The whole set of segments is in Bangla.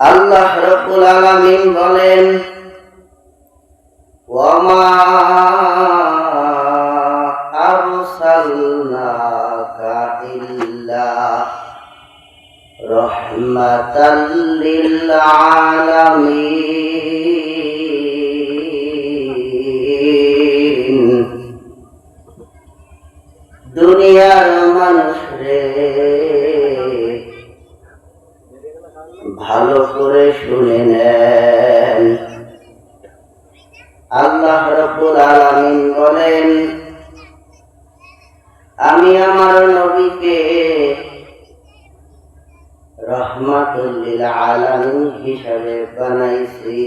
আল্লাহ রাব্বুল আলামিন বলেন, ওয়ামা আরসালনাকা ইল্লা রাহমাতাল লিল আলামিন। দুনিয়ার মানুষরে ভালো করে শুনে নেন। আল্লাহ রাব্বুল আলামিন বলেন, আমি আমার নবীকে রহমাতুল লিল আলামিন হিসাবে বানাইছি।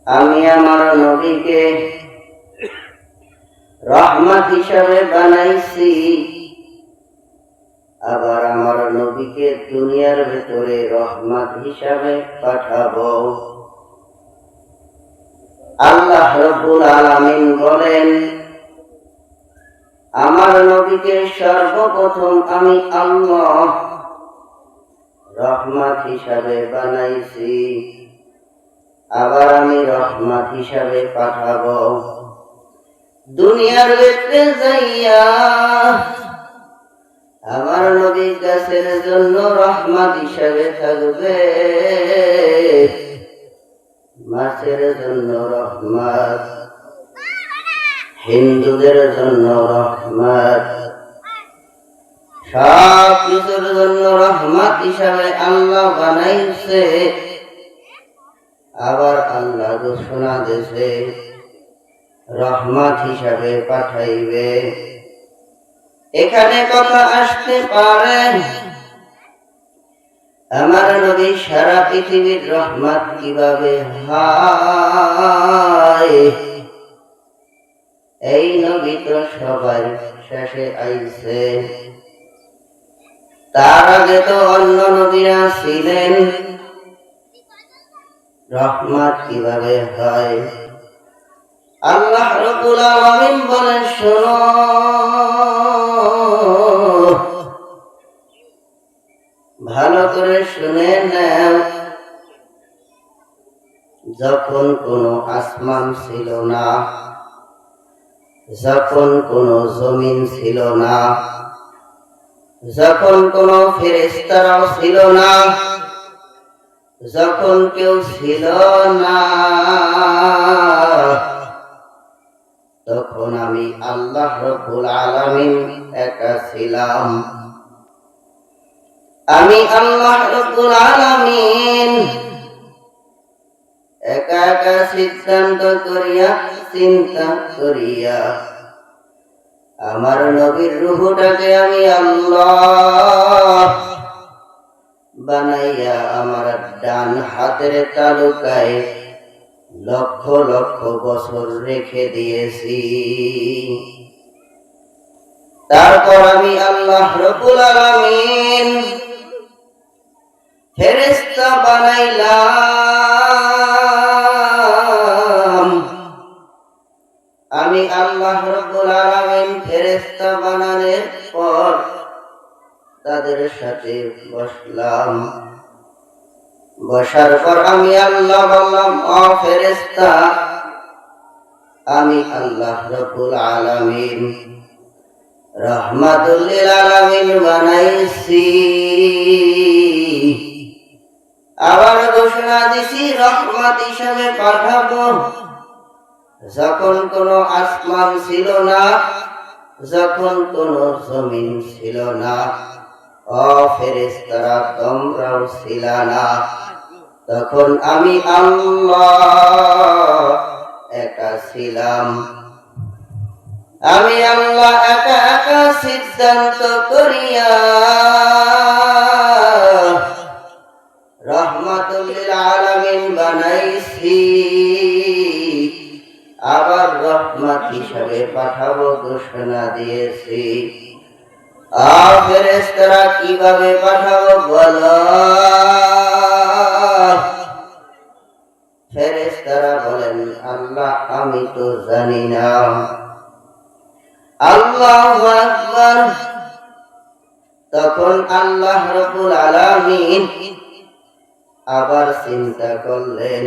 আমি আমার নবীকে রহমত হিসাবে বানাইছি। আবার আমার নবীকে দুনিয়ার ভেতরে রহমত হিসাবে পাঠাবো। আল্লাহ রাব্বুল আলামিন বলেন, আমার নবীকে সর্বপ্রথম আমি আল্লাহ রহমত হিসাবে বানাইছি, আবার আমি রহমত হিসাবে পাঠাবো। দুনিয়ার ভেতরে যাইয়া আমার নবী গাছের জন্য রহমত হিসাবে থাকবে, মাছের জন্য রহমত, হিন্দুদের জন্য রহমত, সব কিছুর জন্য রহমত হিসাবে আল্লাহ বানাইছে। আবার আল্লাহ ঘোষণা দিয়েছে রহমত হিসাবে পাঠাইবে। এখানে কথা আসতে পারে, আমার নবী সারা পৃথিবীর রহমত কিভাবে হয়? এই নবী তো সবার শেষে আইছে, তার আগে তো অন্য নবীরা ছিলেন। রহমত কিভাবে হয়? আল্লাহ রাব্বুল আলামিন বলেন, শোনো, ভালো করে শুনে নাও। যখন কোনো আসমান ছিল না, যখন কোনো জমিন ছিল না, যখন কোনো ফেরেশতারাও ছিল না, যখন কেউ ছিল না, তখন আমি আল্লাহ রাব্বুল আলামিন একা ছিলাম। আমি আল্লাহ রাব্বুল আলামিন একা একা সিদ্ধান্ত করিয়া, চিন্তা করিয়া আমার নবীর রূহটাকে আমি আল্লাহ বানাইয়া আমার ডান হাতের তালুকায় লক্ষ লক্ষ বছর রেখে দিয়েছি। তারপর আমি আল্লাহ রাব্বুল আলামিন ফেরেশতা বানাইলাম। আমি আল্লাহ রাব্বুল আলামিন ফেরেশতা বানানোর পর তাদের সাথে বসলাম। বসার পর আমি আল্লাহ বললাম, ও ফেরেশতা, আমি আল্লাহ রাব্বুল আলামিন রহমাতুল লিল আলামিন বানাইছি। আবার ঘোষণা দিছি রহমত হিসাবে পাঠাবো। যখন কোনো আসমান ছিল না, যখন কোনো জমিন ছিল না, ও ফেরেশতারা তোমরাও ছিল না, তখন আমি আল্লাহ একা ছিলাম। আমি আল্লাহ একা একা সিদ্ধান্ত করিয়া রহমাতুল লিল আলামিন বানাইছি। আবার রহমত হিসাবে পাঠাবো ঘোষণা দিয়েছি। ফেরেশতারা কিভাবে পাঠাবো বলো? ফেরেশতারা বলেন, আল্লাহ আমি তো জানি না। আল্লাহু আকবার। তখন আল্লাহ রাব্বুল আলামিন আবার চিন্তা করলেন,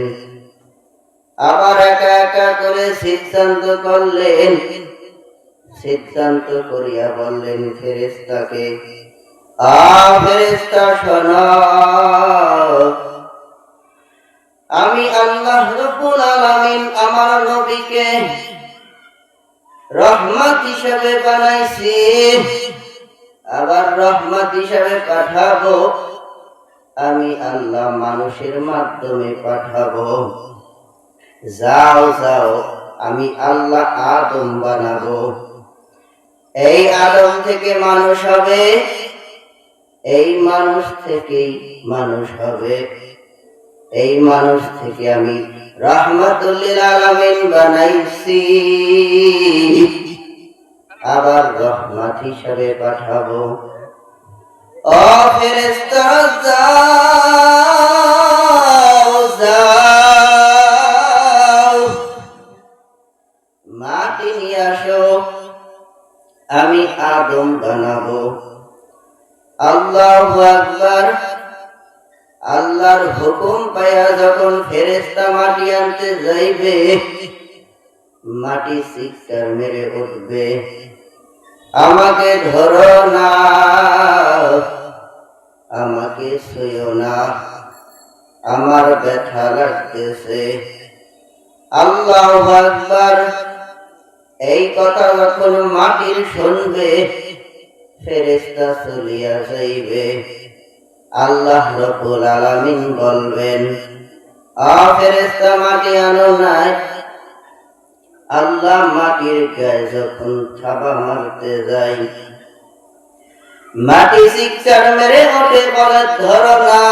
আবার একা একা করে সিদ্ধান্ত করলেন। সিদ্ধান্ত করিয়া বললেন ফেরেশতাকে, ফেরেশতা শোনো, আমি আল্লাহ রাব্বুল আলামিন আমার নবীকে রহমত হিসেবে বানাইছি, আবার রহমত হিসেবে পাঠাবো। আমি আল্লাহ মানুষের মাধ্যমে পাঠাবো। যাও যাও, আমি আল্লাহ আদম বানাবো। এই আদম থেকে মানুষ হবে, এই মানুষ থেকেই মানুষ হবে। এই মানুষ থেকে আমি রাহমাতুল লিল আলামিন বানাইছি, আবার রহমত হিসেবে পাঠাবো। ও ফেরেশতা যাও যাও, মাটি নিয়ে আসো, আমি আদম বানাবো। আল্লাহু আকবার। আল্লাহর হুকুম পাইয়া যখন ফেরেশতা মাটি আনতে যাইবে, মাটি চিৎকার মেরে উঠবে, আমাকে ধরো না, আমাকে ছুঁয়ো না, আমার ব্যথা লাগতেছে। আল্লাহু আকবার। এই কথা যখন মাটির শুনবে, ফেরেশতা চলিয়া যাইবে। আল্লাহ রাব্বুল আলামিন বলবেন, ফেরেশতা মাটি আনো নাই। আল্লাহ মাটির গায়ে যখন থাবা মারতে যায়, মাটি চিৎকার মেরে ওঠে, বলে ধরো না,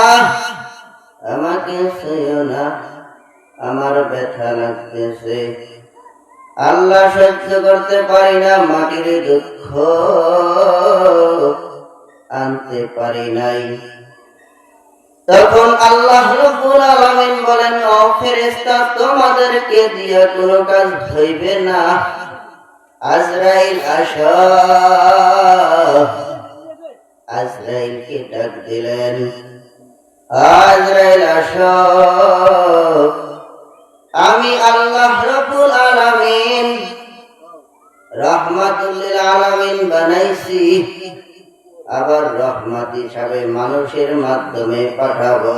আমাকে ছুঁয়ো না, আমার ব্যথা লাগতেছে। আল্লাহ সহ্য করতে পারি না, মাটির দুঃখ আনতে পারি নাই। তখন আল্লাহ রাব্বুল আলামিন বলেন, ও ফেরেশতা, তোমাদেরকে দিয়া কোনো কাজ হইবে না। আজরাইল আসো। আজরাইলকে ডাক দিলেন, আজরাইল আসো, আমি আল্লাহ রাব্বুল আলামিন রাহমাতুল লিল আলামিন বানাইছি, আবার রহমত হিসাবে মানুষের মাধ্যমে পাঠাবো।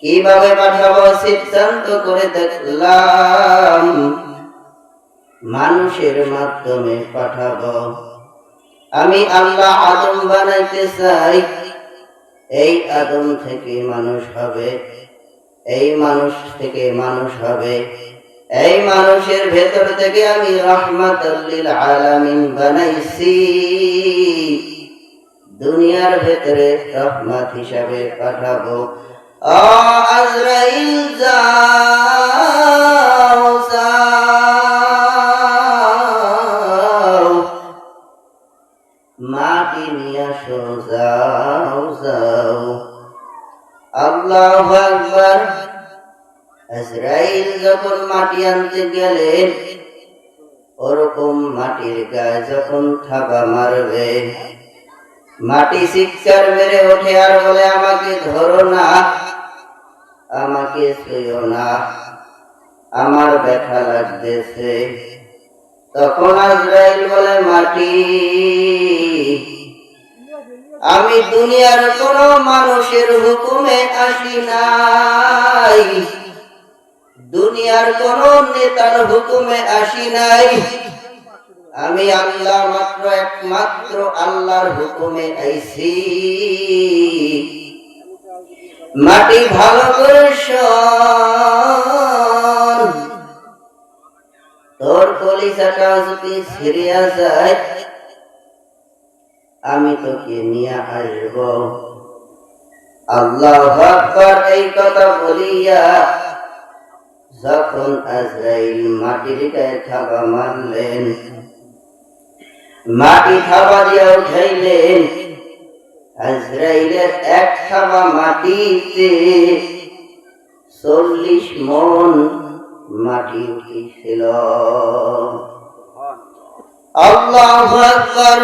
কিভাবে পাঠাবো সিদ্ধান্ত করে দেখলাম, মানুষের মাধ্যমে পাঠাবো। আমি আল্লাহ আদম বানাইতে চাই, এই আদম থেকে মানুষ হবে, এই মানুষ থেকে মানুষ হবে, এই মানুষের ভেতর থেকে আমি রাহমাতুল লিল আলামিন বানাইছি, দুনিয়ার ভেতরে রহমত হিসাবে পাঠাবো। আজরাইল যাও যাও, মাটি নিয়ে আসো, যাও যাও। আল্লাহু আকবার। আজরাইল যখন মাটি আনতে গেলেন, ওরকম মাটির গায়ে যখন থাবা মারবে, মাটি চিৎকার মেরে ওঠে আর বলে, আমাকে ধরো না, আমাকে ছুঁয়ো না, আমার ব্যথা লাগতেছে। তখন আজরাইল বলে, মাটি, আমি দুনিয়ার কোন মানুষের হুকুমে আসি নাই, দুনিয়ার কোন নেতার হুকুমে আসি নাই, আমি আল্লাহ মাত্র একমাত্র আল্লাহর হুকুমে আইছি। মাটি ভালো করে শোন, তোর কলিজাটা যদি ছিঁড়িয়া যায়, আমি তোকে নিয়ে আসব। আল্লাহু আকবার। এই কথা বলিয়া যখন আজরাইল মাটির গায়ে থাবা মারলেন, মাটি থাবা দিয়া উঠাইলেন, আজরাইলের এক থাবা মাটিতে 40 মণ মাটি উঠেছিল। আল্লাহু আকবার।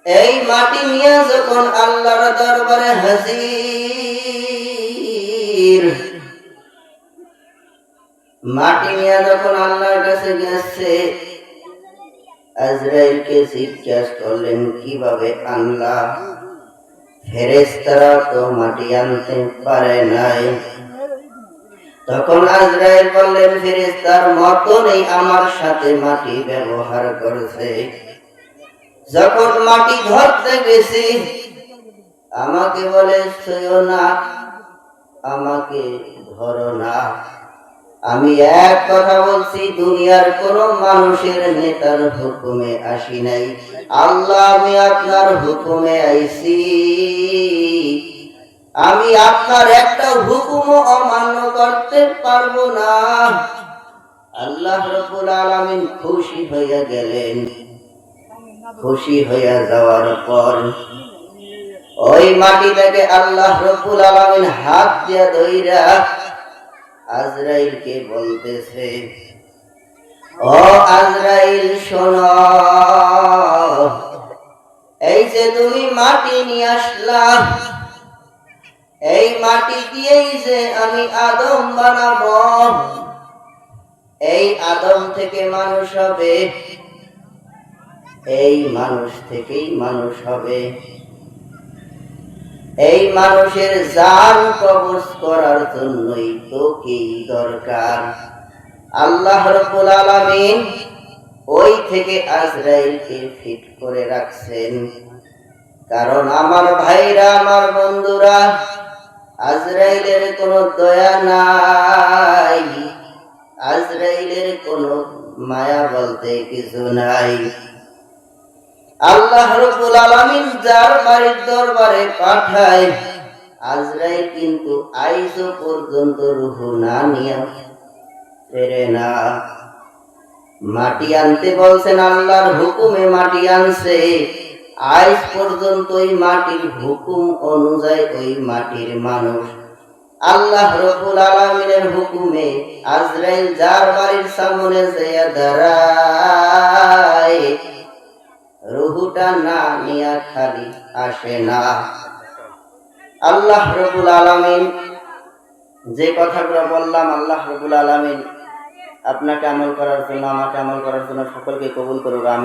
এই মাটি নিয়ে যখন আল্লাহর দরবারে হাজির, বাসীর। মাটি নিয়ে যখন আল্লাহর কাছে গেছে, আজরাইলকে জিজ্ঞাসা করলেন কিভাবে আনলা? ফেরেশতারা তো মাটি আনতে পারে নাই। তখন আজরাইল বললেন, ফেরেশতার মতনই আমার সাথে মাটি ব্যবহার করেছে। যখন মাটি ধরতে গেছি, আমাকে বলে ছুঁয়ো না, আমাকে ধরো না। আমি এক কথা বলছি, দুনিয়ার কোন মানুষের নেতার হুকুমে আসি নাই, আল্লাহ আমি আপনার হুকুমে আইছি। আমি আপনার একটা হুকুমও অমান্য করতে পারবো না। আল্লাহ রাব্বুল আলামিন খুশি হইয়া গেলেন। খুশি হইয়া যাওয়ার পর ওই মাটি থেকে আল্লাহ রাব্বুল আলামিন হাত দিয়া ধইরা আজরাইলকে বলতেছে, ও আজরাইল শোনো, এই যে তুমি মাটি নিয়ে আসলা, এই মাটি দিয়েই যে আমি আদম বানাবো, এই আদম থেকে মানুষ হবে, এই মানুষ থেকেই মানুষ হবে। এই মানুষের জান কবজ করার জন্যই তো কি দরকার। আল্লাহ রাব্বুল আলামিন ওই থেকে আজরাইলকে ফিট করে রাখছেন। কারণ আমার ভাইরা, আমার বন্ধুরা, আজরাইলের কোনো দয়া নাই, আজরাইলের কোনো মায়া বলতে কিছু নাই। আল্লাহ রাব্বুল আলামিন যার বাড়ির দরবারে পাঠায়, আজরাইল কিন্তু আইজও পর্যন্ত রূহ না নিয়ে ফেরে না। মাটি আনতে বলছেন, আল্লাহর হুকুমে মাটি আনছে, আজ পর্যন্ত ওই মাটির হুকুম অনুযায়ী ওই মাটির মানুষ আল্লাহ রাব্বুল আলামিনের হুকুমে আজরাইল যার বাড়ির সামনে যেয়ে দাঁড়ায়, রুহুটা না নিয়া খালি আসে না। আল্লাহ রাব্বুল আলামিন যে কথাগুলো বললাম, আল্লাহ রাব্বুল আলামিন আপনাকে আমল করার জন্য, আমাকে আমল করার জন্য সকলকে কবুল করুক। আমি